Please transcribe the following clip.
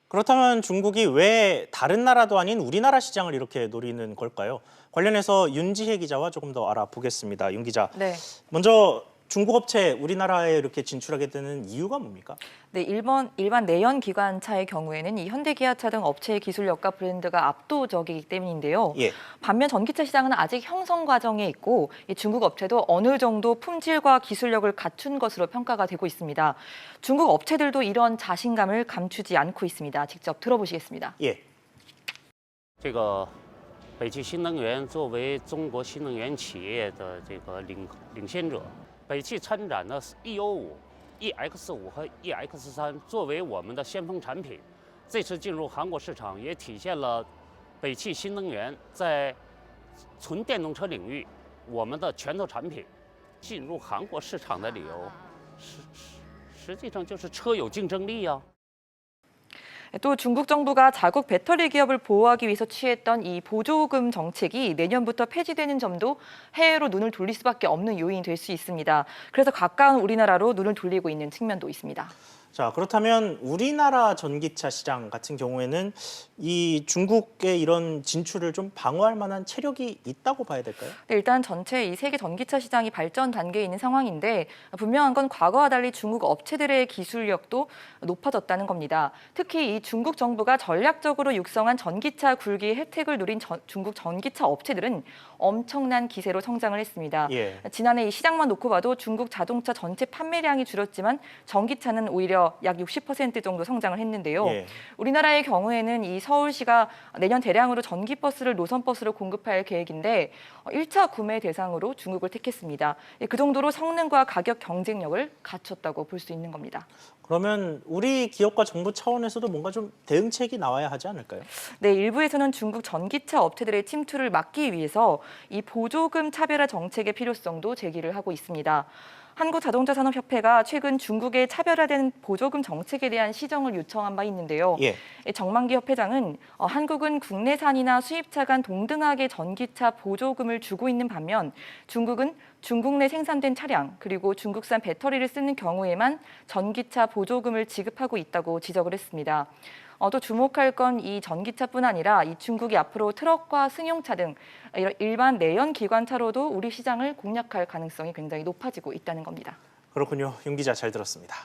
그렇다면 중국이 왜 다른 나라도 아닌 우리나라 시장을 이렇게 노리는 걸까요? 관련해서 윤지혜 기자와 조금 더 알아보겠습니다. 윤 기자, 네. 먼저 중국 업체 우리나라에 이렇게 진출하게 되는 이유가 뭡니까? 네, 일반 내연 기관차의 경우에는 이 현대기아차 등 업체의 기술력과 브랜드가 압도적이기 때문인데요. 예. 반면 전기차 시장은 아직 형성 과정에 있고 이 중국 업체도 어느 정도 품질과 기술력을 갖춘 것으로 평가가 되고 있습니다. 중국 업체들도 이런 자신감을 감추지 않고 있습니다. 직접 들어보시겠습니다. 예. 这个北汽新能源作为中国新能源企业的这个领先者，北汽参展的 EO5、EX5和 EX3作为我们的先锋产品，这次进入韩国市场也体现了北汽新能源在纯电动车领域我们的拳头产品。进入韩国市场的理由，实际上就是车有竞争力啊。 또 중국 정부가 자국 배터리 기업을 보호하기 위해서 취했던 이 보조금 정책이 내년부터 폐지되는 점도 해외로 눈을 돌릴 수밖에 없는 요인이 될 수 있습니다. 그래서 가까운 우리나라로 눈을 돌리고 있는 측면도 있습니다. 자, 그렇다면 우리나라 전기차 시장 같은 경우에는 이 중국의 이런 진출을 좀 방어할 만한 체력이 있다고 봐야 될까요? 네, 일단 전체 이 세계 전기차 시장이 발전 단계에 있는 상황인데 분명한 건 과거와 달리 중국 업체들의 기술력도 높아졌다는 겁니다. 특히 이 중국 정부가 전략적으로 육성한 전기차 굴기 혜택을 누린 중국 전기차 업체들은 엄청난 기세로 성장을 했습니다. 예. 지난해 이 시장만 놓고 봐도 중국 자동차 전체 판매량이 줄었지만 전기차는 오히려 약 60% 정도 성장을 했는데요. 예. 우리나라의 경우에는 이 서울시가 내년 대량으로 전기버스를 노선버스로 공급할 계획인데 1차 구매 대상으로 중국을 택했습니다. 그 정도로 성능과 가격 경쟁력을 갖췄다고 볼 수 있는 겁니다. 그러면 우리 기업과 정부 차원에서도 뭔가 좀 대응책이 나와야 하지 않을까요? 네, 일부에서는 중국 전기차 업체들의 침투를 막기 위해서 이 보조금 차별화 정책의 필요성도 제기를 하고 있습니다. 한국자동차산업협회가 최근 중국의 차별화된 보조금 정책에 대한 시정을 요청한 바 있는데요. 예. 정만기 협회장은 한국은 국내산이나 수입차 간 동등하게 전기차 보조금을 주고 있는 반면 중국은 중국 내 생산된 차량 그리고 중국산 배터리를 쓰는 경우에만 전기차 보조금을 지급하고 있다고 지적을 했습니다. 또 주목할 건 이 전기차뿐 아니라 이 중국이 앞으로 트럭과 승용차 등 일반 내연 기관차로도 우리 시장을 공략할 가능성이 굉장히 높아지고 있다는 겁니다. 그렇군요. 윤 기자 잘 들었습니다.